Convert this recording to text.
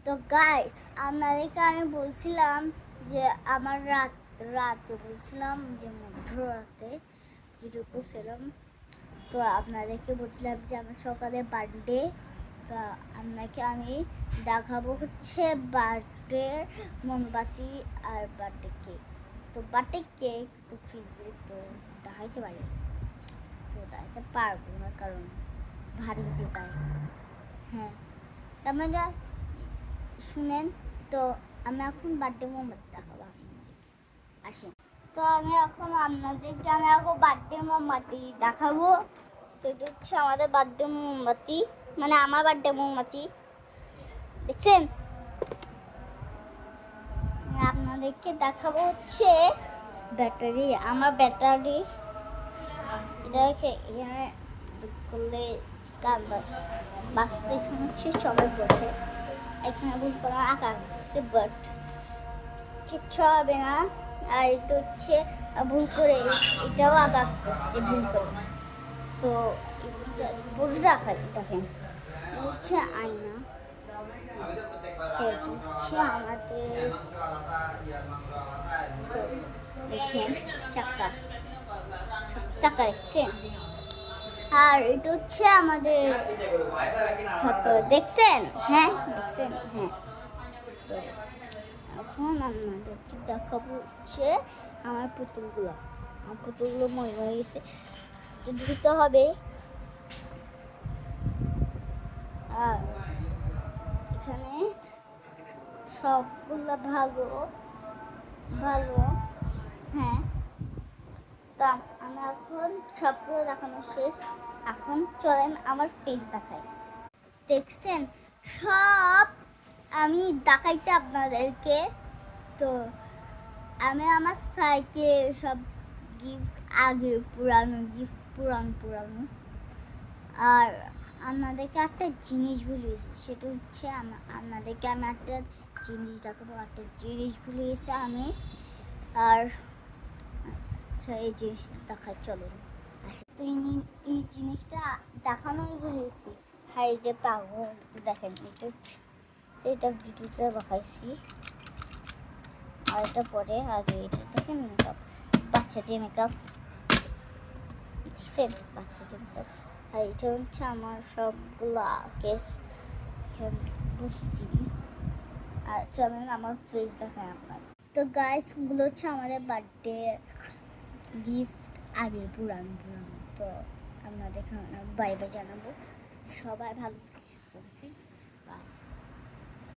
তো গাইস আপনাদেরকে আমি বলছিলাম যে আমার রাতে বলছিলাম যে মধ্যরাতে ভিডিও করছিলাম। তো আপনাদেরকে বলছিলাম যে আমার সকালে বার্থডে। তো আপনাকে আমি দেখাবো হচ্ছে বার্থডে মোমবাতি আর বার্থডে কেক। তো বার্থডে কেক তো ফ্রিজে তো দেখাইতে পারি, তো দেখাইতে পারবো না কারণ ভারী যে তাই। হ্যাঁ, আপনারা শুনেন। তো আমি এখন বার্থডে মোমবাতি দেখাবো আপনাদের, আসেন। তো আমি এখন বার্থডে মোমবাতি দেখাবো। তো এটা হচ্ছে আমাদের বার্থডে মোমবাতি, মানে আমার বার্থডে মোমবাতি, দেখছেন? আপনাদেরকে দেখাবো হচ্ছে ব্যাটারি, আমার ব্যাটারি। এটা এখানে করলে গান বাঁচতে, এখানে হচ্ছে সবাই বসে, এখানে ভুল করে আঁকা হচ্ছে বাট কিচ্ছু হবে না। আর এটা হচ্ছে ভুল করে এটাও আঁকা করছে ভুল করে। তো পুরো রাখা দেখেন হচ্ছে আয়না। তো এটা হচ্ছে আমাদের, তো দেখেন চাকা, চাকা দেখছেন? আর এটা হচ্ছে আমাদের ফটো, দেখছেন? হ্যাঁ দেখছেন, হ্যাঁ। তো এখন আপনাদেরকে দেখাবো হচ্ছে আমার পুতুলগুলো। আমার পুতুলগুলো মরে গেছে, ধুতে হবে। আর এখানে সবগুলো ভালো ভালো, হ্যাঁ। তা আমি এখন সবগুলো দেখানো শেষ। এখন চলেন আমার ফেস দেখাই। দেখছেন সব আমি দেখাইছি আপনাদেরকে। তো আমি আমার সাইকেল সব গিফট, আগে পুরানো গিফট, পুরানো। আর আপনাদেরকে একটা জিনিস ভুলিয়েছি, সেটা হচ্ছে আপনাদেরকে আমি একটা জিনিস দেখাবো। একটা জিনিস ভুলে গেছি আমি। আর আচ্ছা, এই জিনিসটা দেখার চলো আচ্ছা। তো এই জিনিসটা দেখানোই ভুলেছি। হাই যে পাগল, দেখেন এটা হচ্ছে, এটা ভিডিওতে দেখাইছি। আর এটা পরে আগে এটা দেখেন মেকআপ, বাচ্চাদের মেকআপ, দেখছেন বাচ্চাদের মেকআপ। আর এটা হচ্ছে আমার সবগুলা কেস বুঝছি। আর চলেন আমার ফেস দেখায় আপনার। তো গাইস গুলো হচ্ছে আমাদের বার্থডে গিফট, আগে পুরানো। তো আপনাদের বাই বাই জানাবো। সবাই ভালো থাকে, সুস্থ থাকেন।